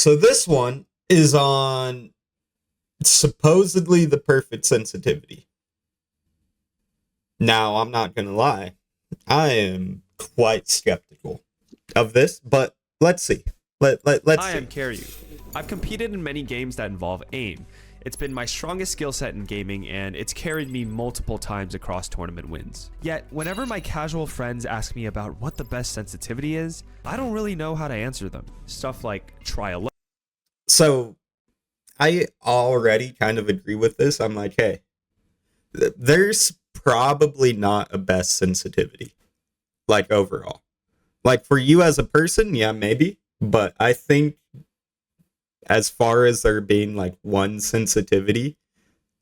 So this one is on supposedly the perfect sensitivity. Now, I'm not going to lie. I am quite skeptical of this, but let's see. Let's Hi, see. I'm Kariyu. I've competed in many games that involve aim. It's been my strongest skill set in gaming, and it's carried me multiple times across tournament wins. Yet, whenever my casual friends ask me about what the best sensitivity is, I don't really know how to answer them. Stuff like try a low. So, I already kind of agree with this. I'm like, hey, there's probably not a best sensitivity, like overall. Like for you as a person, yeah, maybe. But I think as far as there being like one sensitivity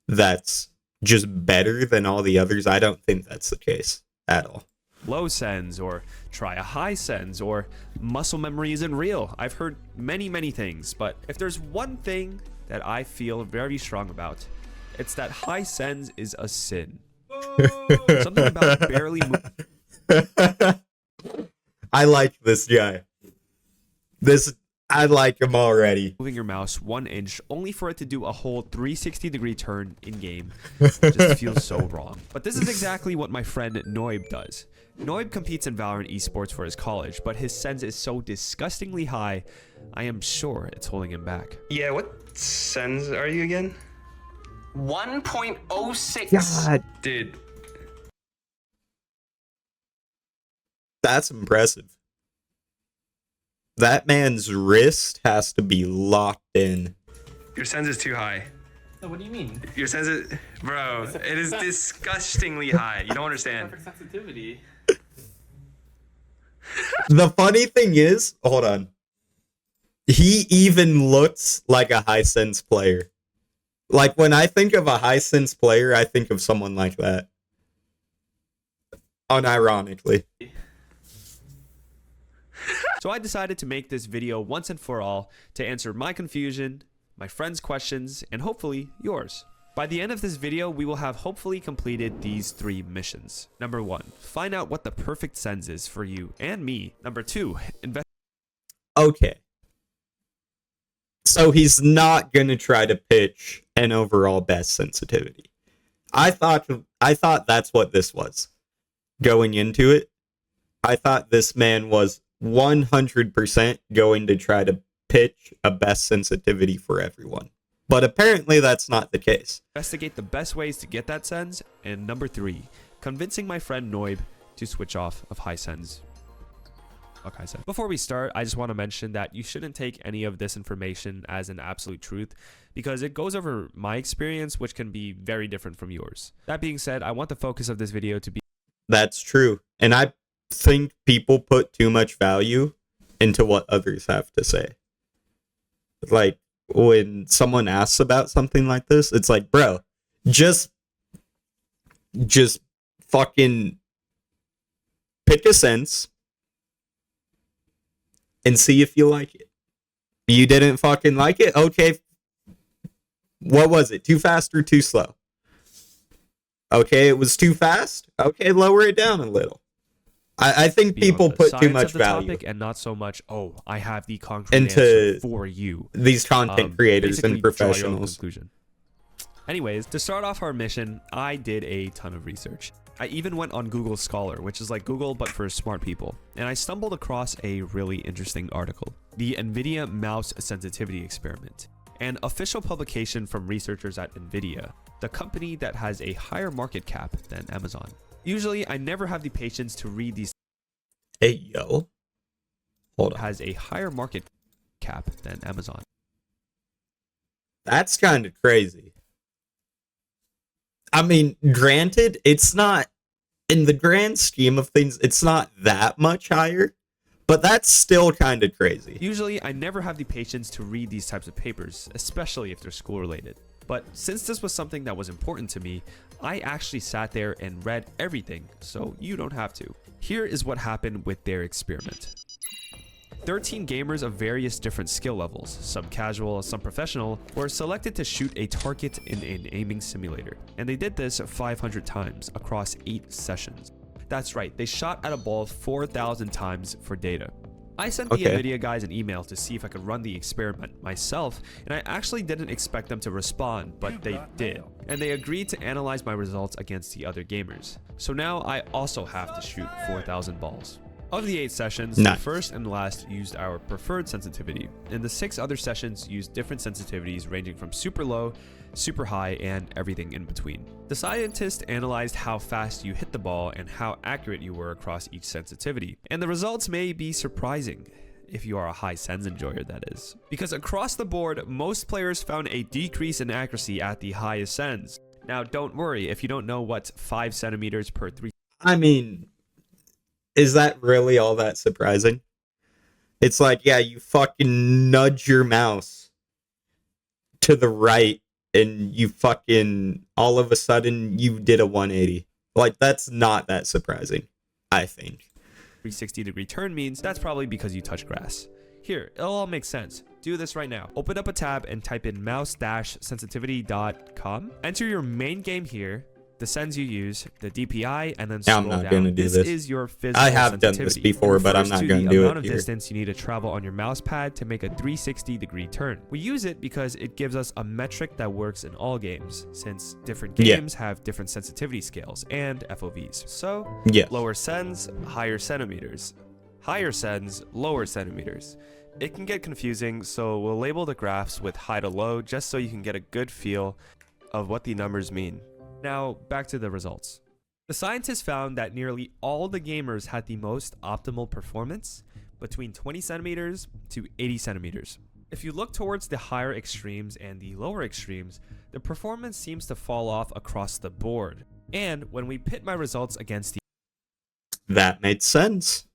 that's just better than all the others, I don't think that's the case at all. Low sens, or try a high sens, or muscle memory isn't real. I've heard many things, but if there's one thing that I feel very strong about, it's that high sens is a sin. Something about barely moving. I like this guy. I like him already. Moving your mouse 1 inch only for it to do a whole 360-degree turn in game just feels so wrong. But this is exactly what my friend Noib does. Noib competes in Valorant esports for his college, but his sens is so disgustingly high, I am sure it's holding him back. Yeah, what sens are you again? 1.06. God, Dude, that's impressive. That man's wrist has to be locked in. your sens is too high. No, what do you mean? Your sens is, bro, it is disgustingly high. You don't understand. Perfect sensitivity. The funny thing is, hold on. He even looks like a high sense player. Like when I think of a high sense player, I think of someone like that. Unironically. So I decided to make this video once and for all to answer my confusion, my friends' questions, and hopefully yours. By the end of this video, we will have hopefully completed these 3 missions. Number 1, find out what the perfect sens is for you and me. Number 2, Okay. So he's not gonna try to pitch an overall best sensitivity. I thought that's what this was. Going into it, I thought this man was 100% going to try to pitch a best sensitivity for everyone. But apparently that's not the case. investigate the best ways to get that sens. And number 3, convincing my friend Noib to switch off of high sens. Okay, so before we start, I just want to mention that you shouldn't take any of this information as an absolute truth because it goes over my experience, which can be very different from yours. That being said, I want the focus of this video to be That's true. And I think people put too much value into what others have to say. Like when someone asks about something like this, it's like, bro, just fucking pick a sense and see if you like it. You didn't fucking like it? Okay. What was it? Too fast or too slow? Okay, it was too fast. Okay, lower it down a little. I think people on the put too science much of the value topic and not so much, oh, I have the concrete into answer for you. these content creators Basically, and draw your own professionals. conclusion. Anyways, to start off our mission, I did a ton of research. I even went on Google Scholar, which is like Google but for smart people, and I stumbled across a really interesting article, the NVIDIA Mouse Sensitivity Experiment, an official publication from researchers at NVIDIA, the company that has a higher market cap than Amazon. Usually, I never have the patience to read these. Hey, yo. Hold on. Has a higher market cap than Amazon. That's kind of crazy. I mean, granted, it's not, in the grand scheme of things, it's not that much higher, but that's still kind of crazy. Usually, I never have the patience to read these types of papers, especially if they're school related. But since this was something that was important to me, I actually sat there and read everything, so you don't have to. Here is what happened with their experiment. 13 gamers of various different skill levels, some casual, some professional, were selected to shoot a target in an aiming simulator. And they did this 500 times across 8 sessions. That's right, they shot at a ball 4,000 times for data. I sent the Okay. NVIDIA guys an email to see if I could run the experiment myself, and I actually didn't expect them to respond, but they did. And they agreed to analyze my results against the other gamers. So now I also have to shoot 4,000 balls. Of the 8 sessions, Nice. the first and last used our preferred sensitivity, and the 6 other sessions used different sensitivities ranging from super low, super high, and everything in between. The scientist analyzed how fast you hit the ball and how accurate you were across each sensitivity, and the results may be surprising. If you are a high Sens enjoyer, that is. Because across the board, most players found a decrease in accuracy at the highest Sens. Now, don't worry if you don't know what 5 centimeters per 3 I mean, is that really all that surprising? It's like, yeah, you fucking nudge your mouse to the right and you fucking, all of a sudden, you did a 180. Like, that's not that surprising, I think. 360-degree turn means, that's probably because you touch grass. Here, it'll all make sense. Do this right now. Open up a tab and type in mouse-sensitivity.com. Enter your main game here, the Sens you use, the DPI, and then scroll I'm not down. gonna do this. Is your physical I have done this sensitivity. before, It but I'm refers not to gonna the do amount it of here. distance you need to travel on your mouse pad to make a 360-degree turn. We use it because it gives us a metric that works in all games, since different games have different sensitivity scales and FOVs. So, Yes. lower Sens, higher centimeters. Higher Sens, lower centimeters. It can get confusing, so we'll label the graphs with high to low just so you can get a good feel of what the numbers mean. Now, back to the results. The scientists found that nearly all the gamers had the most optimal performance, between 20 centimeters to 80 centimeters. If you look towards the higher extremes and the lower extremes, the performance seems to fall off across the board. And when we pit my results against the That made sense.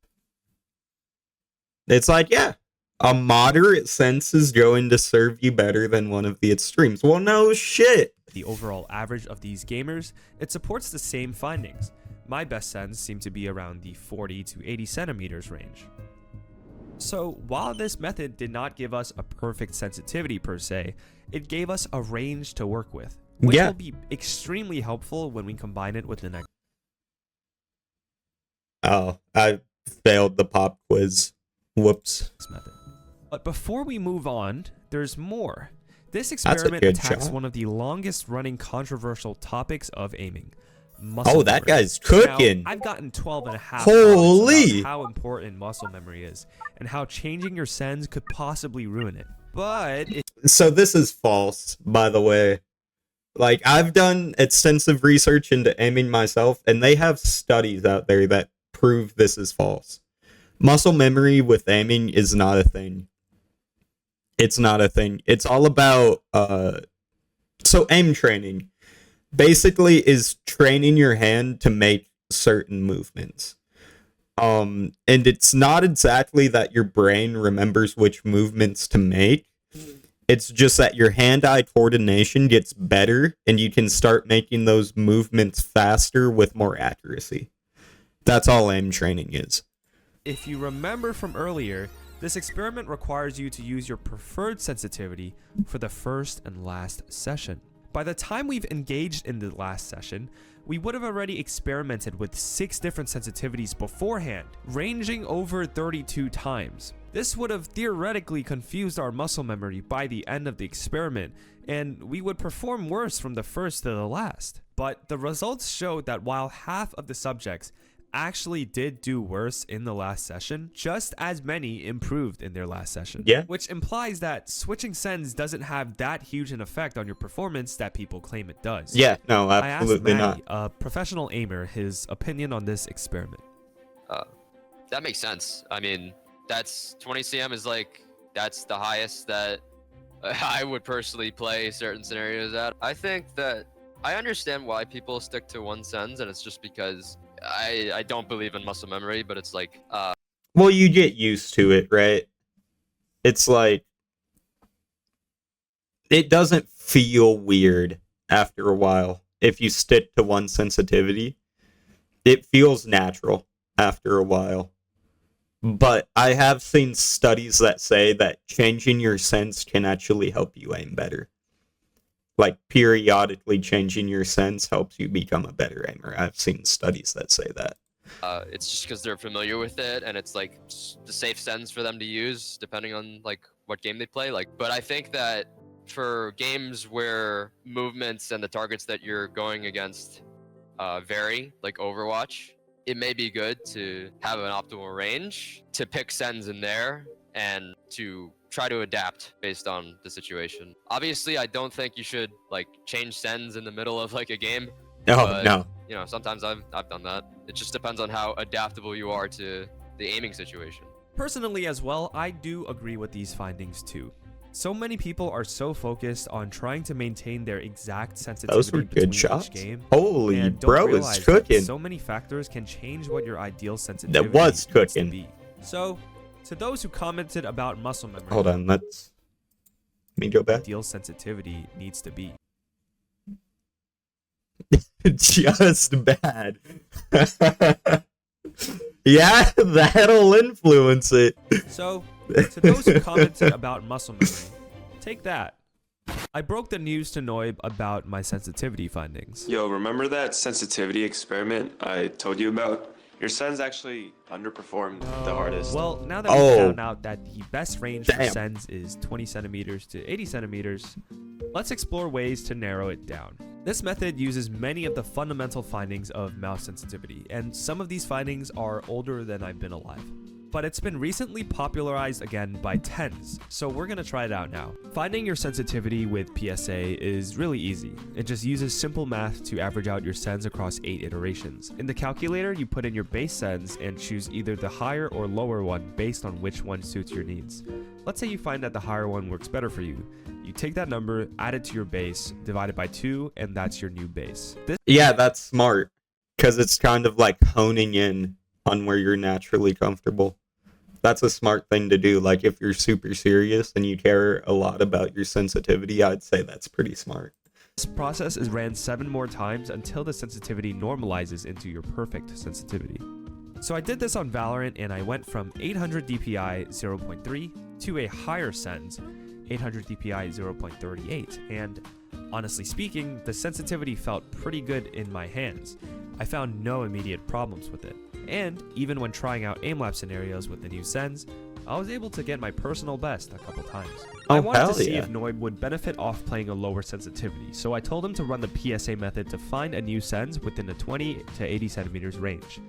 It's like, yeah, a moderate sense is going to serve you better than one of the extremes. Well, no shit. overall average of these gamers, it supports the same findings. My best Sens seem to be around the 40 to 80 centimeters range. So while this method did not give us a perfect sensitivity per se, it gave us a range to work with, which Yeah. will be extremely helpful when we combine it with the next Oh, I failed the pop quiz. Whoops. method. But before we move on, there's more. This a experiment good attacks shot. one of the longest running controversial topics of aiming. Muscle Oh, that memory. guy's cooking. Now, I've gotten 12 and a half Holy! hours about how important muscle memory is and how changing your Sens could possibly ruin it. But So this is false, by the way. Like, I've done extensive research into aiming myself, and they have studies out there that prove this is false. Muscle memory with aiming is not a thing. It's not a thing. It's all about, so aim training basically is training your hand to make certain movements. And it's not exactly that your brain remembers which movements to make. It's just that your hand-eye coordination gets better and you can start making those movements faster with more accuracy. That's all aim training is. if you remember from earlier, this experiment requires you to use your preferred sensitivity for the first and last session. By the time we've engaged in the last session, we would have already experimented with 6 different sensitivities beforehand, ranging over 32 times. This would have theoretically confused our muscle memory by the end of the experiment, and we would perform worse from the first to the last. But the results showed that while half of the subjects actually did do worse in the last session, just as many improved in their last session. Yeah. Which implies that switching Sens doesn't have that huge an effect on your performance that people claim it does. Yeah, no, I asked absolutely not. Matty, a professional aimer, his opinion on this experiment. That makes sense. I mean, that's 20 cm is like, that's the highest that I would personally play certain scenarios at. I think that I understand why people stick to one Sens, and it's just because I don't believe in muscle memory, but it's like, Well, you get used to it, right? It's like, it doesn't feel weird after a while if you stick to one sensitivity. It feels natural after a while. But I have seen studies that say that changing your Sens can actually help you aim better. Like, periodically changing your Sens helps you become a better aimer. I've seen studies that say that. It's just because they're familiar with it, and it's like the safe sens for them to use, depending on like what game they play. Like, but I think that for games where movements and the targets that you're going against vary, like Overwatch, it may be good to have an optimal range to pick sends in there and to try to adapt based on the situation. Obviously, I don't think you should like change sends in the middle of like a game. Oh, But, no. you know, sometimes I've done that. It just depends on how adaptable you are to the aiming situation. Personally as well, I do agree with these findings too. So many people are so focused on trying to maintain their exact sensitivity Those were between good shots. each game. Holy And don't bro, realize it's that cooking. so many factors can change what your ideal sensitivity was needs to cooking. be. So, to those who commented about muscle memory, Hold on, let me go back. ideal sensitivity needs to be. Just bad. Yeah, that'll influence it. So, to those who commented about muscle memory, take that. I broke the news to Noib about my sensitivity findings. Yo, remember that sensitivity experiment I told you about? Your Sens actually underperformed the hardest. Well, now that we Oh. found out that the best range for Damn. Sens is 20 centimeters to 80 centimeters, let's explore ways to narrow it down. This method uses many of the fundamental findings of mouse sensitivity, and some of these findings are older than I've been alive. But it's been recently popularized again by Tens, so we're gonna try it out now. Finding your sensitivity with PSA is really easy. It just uses simple math to average out your sens across 8 iterations. In the calculator, you put in your base sens and choose either the higher or lower one based on which one suits your needs. Let's say you find that the higher one works better for you. You take that number, add it to your base, divide it by 2, and that's your new base. Yeah, that's smart. Because it's kind of like honing in on where you're naturally comfortable. That's a smart thing to do. Like, if you're super serious and you care a lot about your sensitivity, I'd say that's pretty smart. This process is ran 7 more times until the sensitivity normalizes into your perfect sensitivity. So I did this on Valorant and I went from 800 DPI 0.3 to a higher sens, 800 DPI 0.38, and honestly speaking, the sensitivity felt pretty good in my hands. I found no immediate problems with it. And even when trying out aim lab scenarios with the new Sens, I was able to get my personal best a couple times. I wanted hell to see yeah. if Noib would benefit off playing a lower sensitivity, so I told him to run the PSA method to find a new Sens within a 20 to 80 centimeters range.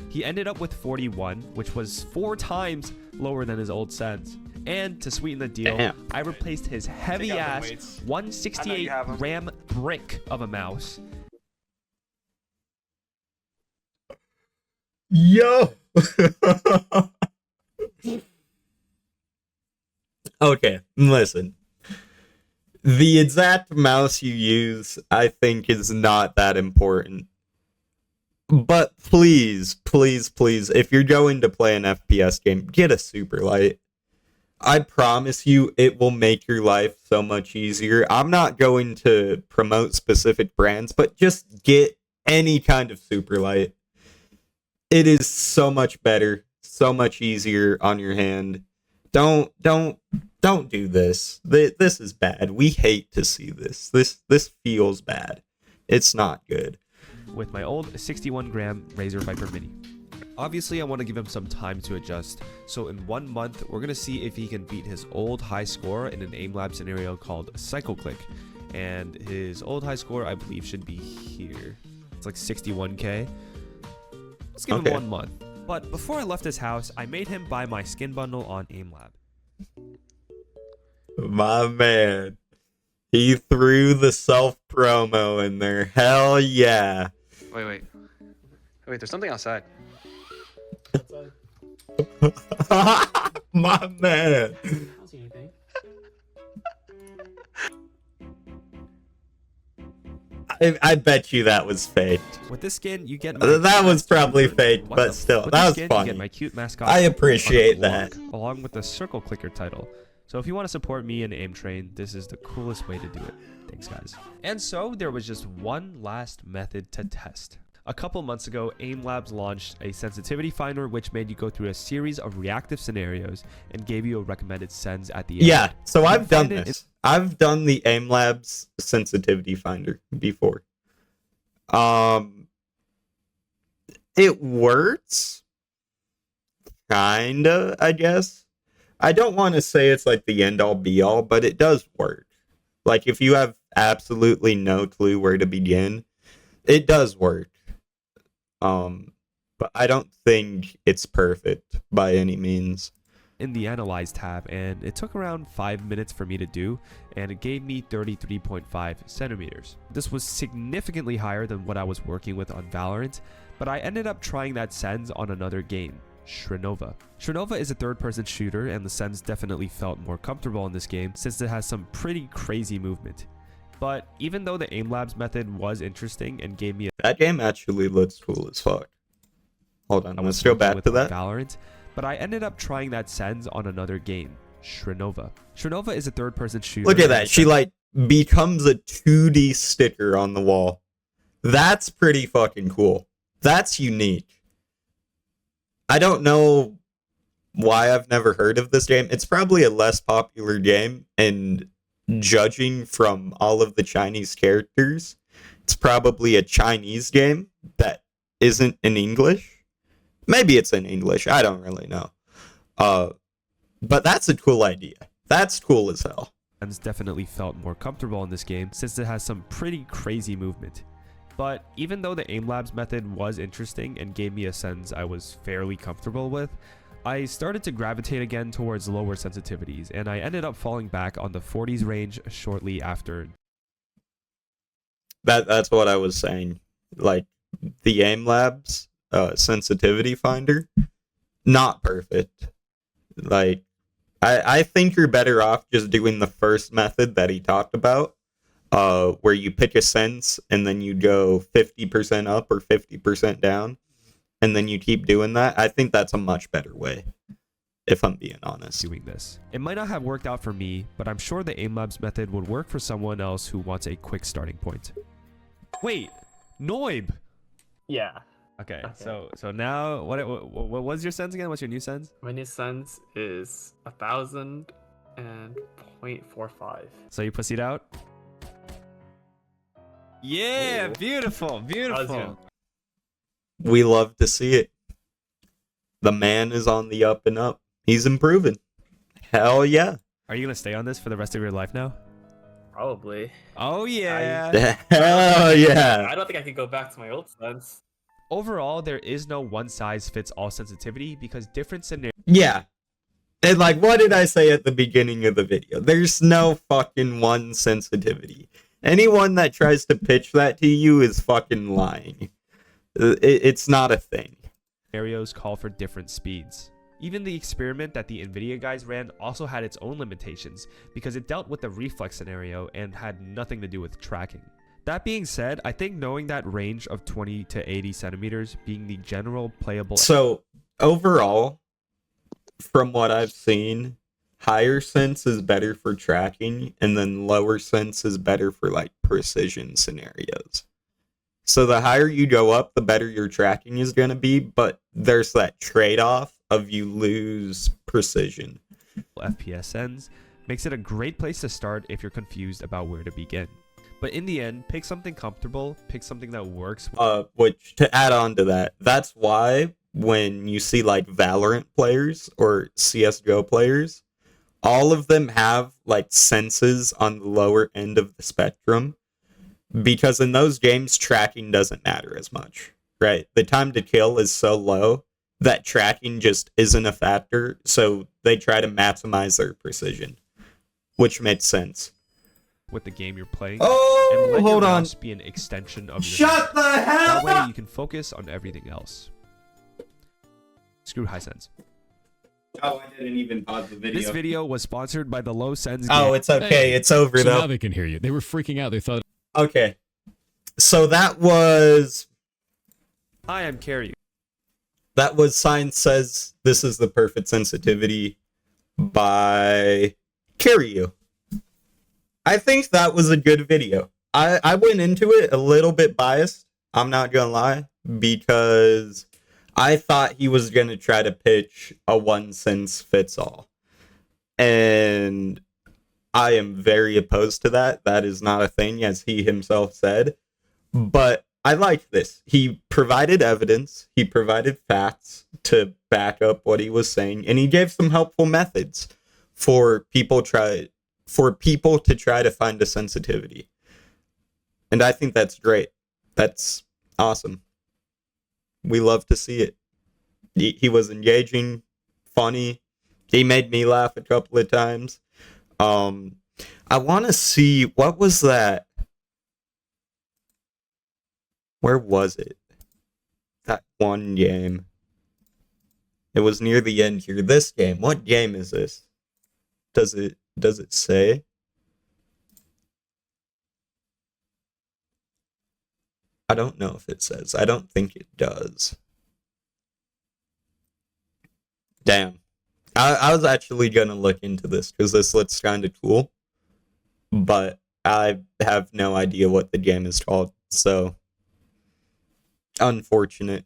He ended up with 41, which was 4 times lower than his old Sens. And to sweeten the deal, Damn. I replaced his heavy Take out ass them weights. 168 have 'em. gram brick of a mouse. Yo! Okay, listen. The exact mouse you use, I think, is not that important. But please, please, please, if you're going to play an FPS game, get a super light. I promise you, it will make your life so much easier. I'm not going to promote specific brands, but just get any kind of super light. It is so much better, so much easier on your hand. Don't do this. This is bad. We hate to see this. This feels bad. It's not good. With my old 61 gram Razer Viper Mini. Obviously, I want to give him some time to adjust, so in 1 month, we're going to see if he can beat his old high score in an aim lab scenario called Cycle Click. And his old high score, I believe, should be here. It's like 61k. Let's give him 1 month. But before I left his house, I made him buy my skin bundle on AimLab. My man. He threw the self-promo in there. Hell yeah. Wait, there's something outside. My man. I don't see anything. I bet you that was faked. With this skin, you get my That cute was mascot probably Clicker. fake, What but the- still, with that this was skin, You funny. get my cute mascot I on a appreciate blog, that. along with the Circle Clicker title. So if you want to support me and Aim Train, this is the coolest way to do it. Thanks, guys. And so there was just one last method to test. A couple months ago, Aim Labs launched a sensitivity finder which made you go through a series of reactive scenarios and gave you a recommended sens at the end. Yeah, so I've done find it this. I've done the Aim Labs sensitivity finder before. It works, kinda, I guess. I don't want to say it's like the end all be all, but it does work. Like if you have absolutely no clue where to begin, it does work. But I don't think it's perfect by any means. in the Analyze tab, and it took around 5 minutes for me to do, and it gave me 33.5 centimeters. This was significantly higher than what I was working with on Valorant, but I ended up trying that Sens on another game, Shrinova. Shrinova is a third-person shooter, and the Sens definitely felt more comfortable in this game since it has some pretty crazy movement. But even though the aim labs method was interesting and gave me That game actually looks cool as fuck. Hold on, I let's was go working back with to on that. Valorant, but I ended up trying that Sens on another game, Shrinova. Shrinova is a third-person shooter. Look at and that. She like becomes a 2D sticker on the wall. That's pretty fucking cool. That's unique. I don't know why I've never heard of this game. It's probably a less popular game, and judging from all of the Chinese characters, it's probably a Chinese game that isn't in English. Maybe it's in English. I don't really know. But that's a cool idea. That's cool as hell. Sens definitely felt more comfortable in this game since it has some pretty crazy movement. But even though the aim labs method was interesting and gave me a Sens I was fairly comfortable with, I started to gravitate again towards lower sensitivities, and I ended up falling back on the 40s range shortly after. That's what I was saying. Like the aim labs sensitivity finder, not perfect. Like I think you're better off just doing the first method that he talked about, where you pick a sense and then you go 50% up or 50% down, and then you keep doing that. I think that's a much better way, if I'm being honest. Doing this. It might not have worked out for me, but I'm sure the aim labs method would work for someone else who wants a quick starting point. Wait, Noib. Yeah. Okay, Okay. so now what was your Sens again? What's your new Sens? My new Sens is 1,000 and 0.45. So you pussied out? Yeah, Ooh. beautiful, beautiful. We love to see it. The man is on the up and up. He's improving. Hell yeah. Are you gonna stay on this for the rest of your life now? Probably. Oh yeah. Hell yeah. I don't think I could go back to my old Sens. Overall, there is no one-size-fits-all sensitivity because different scenarios. Yeah. And like, what did I say at the beginning of the video? There's no fucking one sensitivity. Anyone that tries to pitch that to you is fucking lying. It's not a thing. Scenarios call for different speeds. Even the experiment that the NVIDIA guys ran also had its own limitations because it dealt with the reflex scenario and had nothing to do with tracking. That being said, I think knowing that range of 20 to 80 centimeters being the general playable. So, overall, from what I've seen, higher sense is better for tracking, and then lower sense is better for like precision scenarios. So the higher you go up, the better your tracking is going to be, but there's that trade-off of you lose precision. FPS Sens makes it a great place to start if you're confused about where to begin. But in the end, pick something comfortable, pick something that works. Which, to add on to that, that's why when you see like Valorant players or CSGO players, all of them have like senses on the lower end of the spectrum, because in those games, tracking doesn't matter as much, right? The time to kill is so low that tracking just isn't a factor, so they try to maximize their precision, which makes sense. With the game you're playing. Oh, and let hold your on. mouse be an extension of your Shut the hell That way up! you can focus on everything else. Screw high Sens. Oh, I didn't even pause the video. This video was sponsored by the low Sens Oh, game. it's okay. Hey, It's over, So though. now they can hear you. They were freaking out. They thought. Okay. So that was Hi, I'm Kariyu. Science Says This Is the Perfect Sensitivity by Kariyu. I think that was a good video. I went into it a little bit biased, I'm not gonna lie, because I thought he was gonna try to pitch a one sense fits all. And I am very opposed to that. That is not a thing, as he himself said. But I like this. He provided evidence, he provided facts to back up what he was saying, and he gave some helpful methods for people to try to find a sensitivity. And I think that's great. That's awesome. We love to see it. He was engaging, funny. He made me laugh a couple of times. I want to see, what was that? Where was it? That one game. It was near the end here. This game. What game is this? Does it say? I don't know if it says. I don't think it does. Damn. I was actually gonna look into this because this looks kind of cool, but I have no idea what the game is called, so unfortunate.